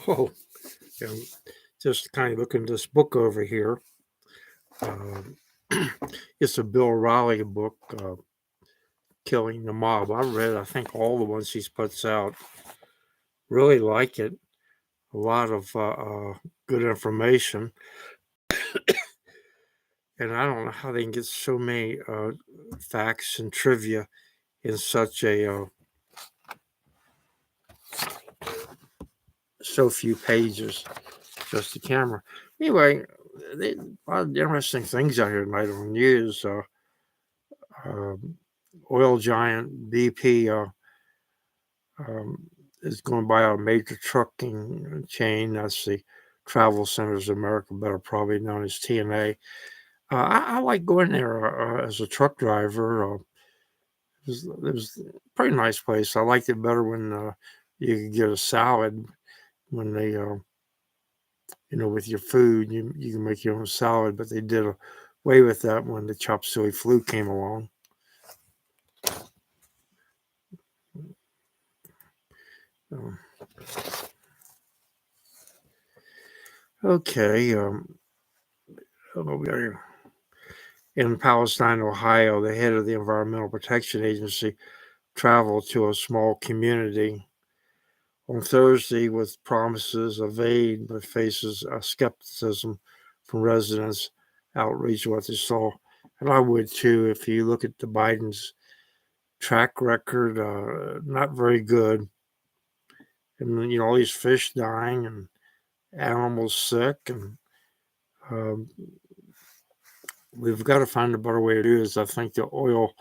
Oh, yeah, just kind of looking at this book over here. Um, it's a Bill Riley book, Killing the Mob. I read, I think, all the ones he puts out. Really like it. A lot of good information. And I don't know how they can get so many facts and trivia in such a so few pages. Just the camera. Anyway, a lot of interesting things out here tonight on the news. Um, oil giant BP um, is going to buy out a major trucking chain. That's the Travel Centers of America, better probably known as TNA. I like going there as a truck driver. It was a pretty nice place. I liked it better when you could get a salad when they, with your food, you can make your own salad, but they did away with that when the chop suey flu came along. Um, okay. In Palestine, Ohio, the head of the Environmental Protection Agency traveled to a small community on Thursday with promises of aid, but faces skepticism from residents outreach what they saw. And I would too, if you look at the Biden's track record, not very good. And, all these fish dying and animals sick. And um, we've got to find a better way to do this. I think the oil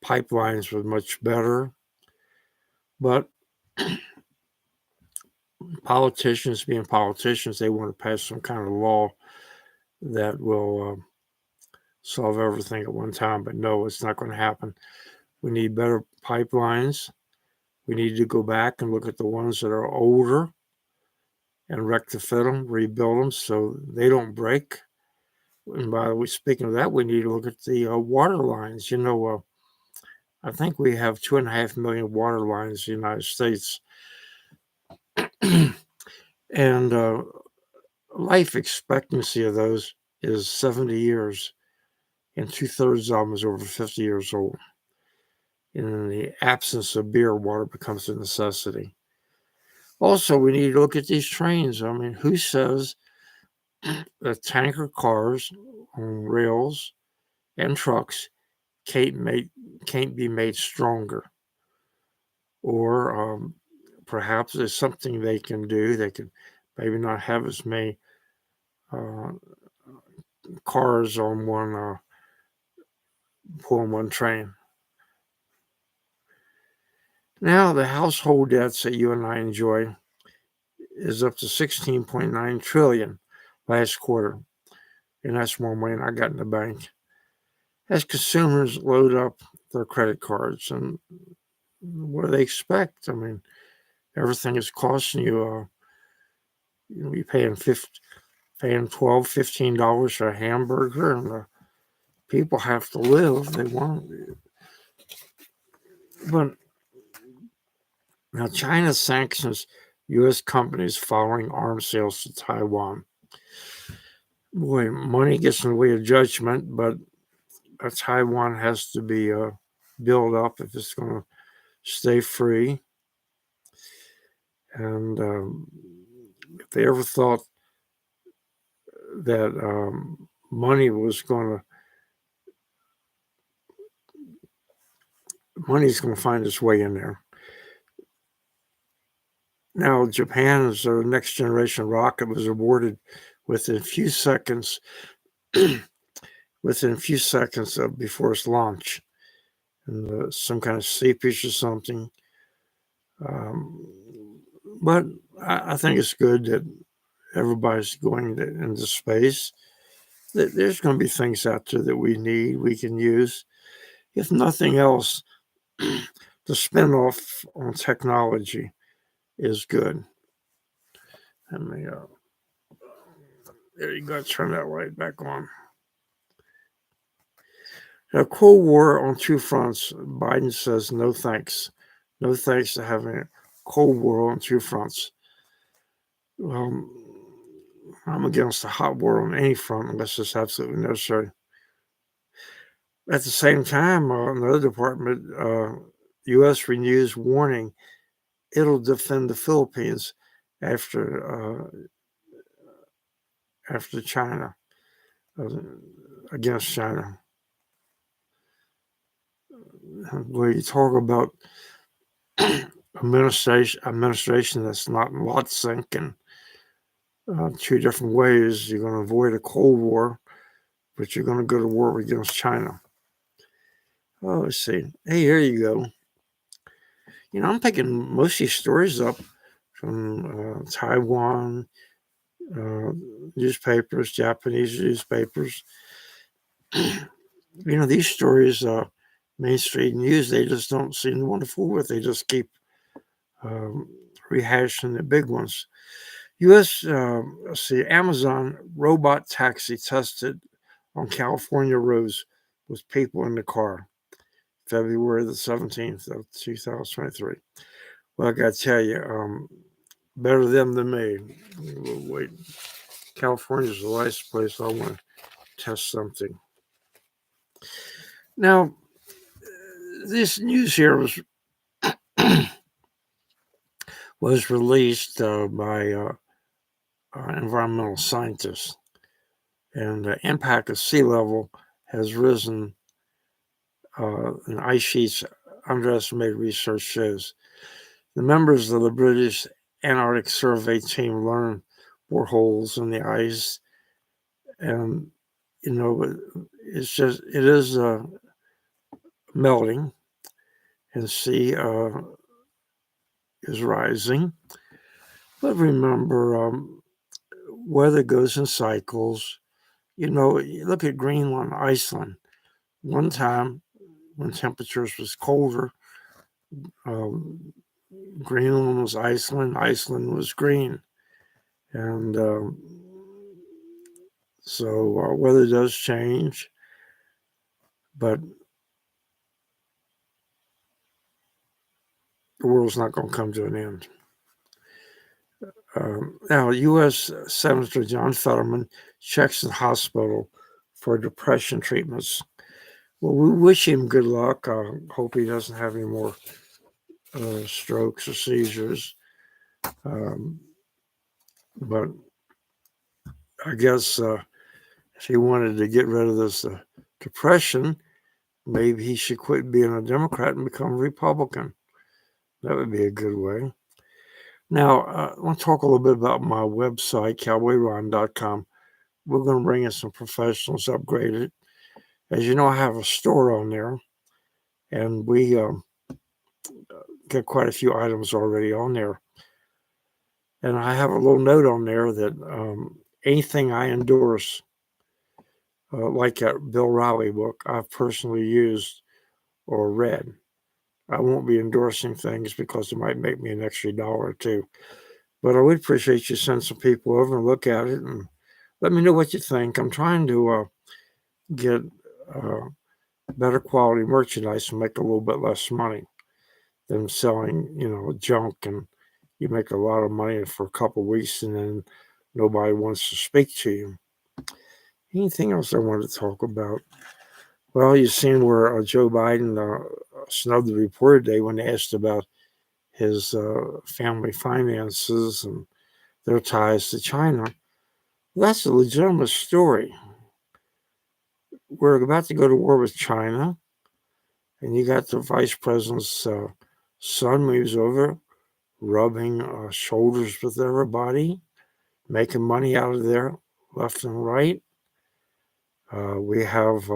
pipelines were much better. But politicians, being politicians, they want to pass some kind of law that will solve everything at one time. But no, it's not going to happen. We need better pipelines. We need to go back and look at the ones that are older and retrofit them, rebuild them so they don't break. And by the way, speaking of that, we need to look at the water lines. I think we have 2.5 million water lines in the United States. And life expectancy of those is 70 years, and 2/3 of them is over 50 years old. In the absence of beer, water becomes a necessity. Also, we need to look at these trains. I mean, who says that tanker cars on rails and trucks can't be made stronger? Or perhaps there's something they can do. They could maybe not have as many cars on pulling one train. Now, the household debts that you and I enjoy is up to 16.9 trillion last quarter, and that's more money than I got in the bank. As consumers load up their credit cards, and what do they expect? I mean, everything is costing you. You're paying $12, $15 for a hamburger, and people have to live. They want, but now China sanctions U.S. companies following arms sales to Taiwan. Boy, money gets in the way of judgment, but Taiwan has to be built up if it's going to stay free. And if they ever thought that money's going to find its way in there. Now, Japan's next generation rocket was awarded within a few seconds before its launch, and some kind of seepage or something. But I think it's good that everybody's going into space. There's going to be things out there that we can use. If nothing else, the spin-off on technology is good. There you go. Turn that light back on. A Cold War on two fronts. Biden says no thanks. No thanks to having a Cold War on two fronts. Well, I'm against a hot war on any front unless it's absolutely necessary. At the same time, another department, U.S. renews warning it'll defend the Philippines after China, uh, against China. Where you talk about administration that's not in lot sync and two different ways. You're going to avoid a Cold War, but you're going to go to war against China. Oh, let's see. Hey, here you go. I'm picking most of these stories up from Taiwan newspapers, Japanese newspapers. These stories, mainstream news, they just don't seem to want to fool with. They just keep um, rehashing the big ones. U.S. Let's see, Amazon robot taxi tested on California roads with people in the car, February the 17th of 2023. Well, I got to tell you, better them than me. Wait, California's the last place I want to test something. Now, this news here was released by environmental scientists, and the impact of sea level has risen in ice sheets. Underestimated research shows. The members of the British Antarctic Survey team learned boreholes in the ice, and it is melting, and sea is rising. But remember, weather goes in cycles. You look at Greenland, Iceland. One time, when temperatures was colder, um, Greenland was Iceland, Iceland was green. And so weather does change, but the world's not going to come to an end. Now, U.S. Senator John Fetterman checks in hospital for depression treatments. Well, we wish him good luck. I hope he doesn't have any more strokes or seizures. But I guess if he wanted to get rid of this depression, maybe he should quit being a Democrat and become a Republican. That would be a good way. Now, I want to talk a little bit about my website, cowboyron.com. We're going to bring in some professionals, upgrade it. As you know, I have a store on there, and we get quite a few items already on there. And I have a little note on there that anything I endorse, like that Bill Riley book, I've personally used or read. I won't be endorsing things because it might make me an extra dollar or two. But I would appreciate you send some people over and look at it and let me know what you think. I'm trying to get better quality merchandise and make a little bit less money than selling, junk, and you make a lot of money for a couple of weeks and then nobody wants to speak to you. Anything else I wanted to talk about? Well, you've seen where Joe Biden snubbed the reporter today when asked about his family finances and their ties to China. That's a legitimate story. We're about to go to war with China, and you got the vice president's son moves over, rubbing shoulders with everybody, making money out of there left and right. We have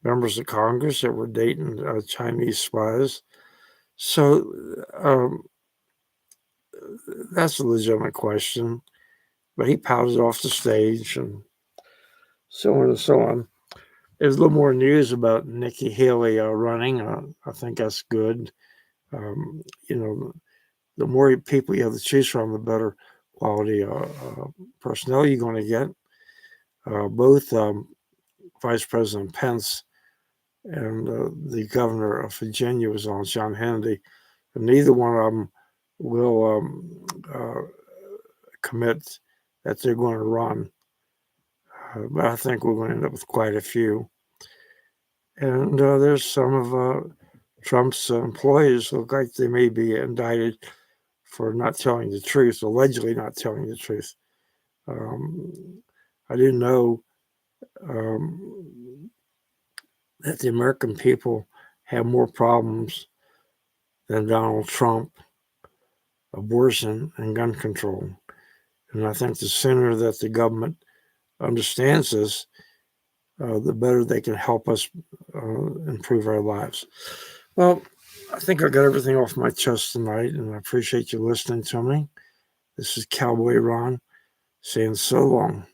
members of Congress that were dating Chinese spies. So that's a legitimate question. But he pouted off the stage and so on and so on. There's a little more news about Nikki Haley running. I think that's good. The more people you have to choose from, the better quality personnel you're going to get. Both Vice President Pence and the governor of Virginia was on, John Hannity, and neither one of them will commit that they're going to run. But I think we're going to end up with quite a few. And there's some of Trump's employees look like they may be indicted for not telling the truth, allegedly not telling the truth. I didn't know that the American people have more problems than Donald Trump, abortion, and gun control. And I think the sooner that the government understands this, the better they can help us improve our lives. Well, I think I got everything off my chest tonight, and I appreciate you listening to me. This is Cowboy Ron saying so long.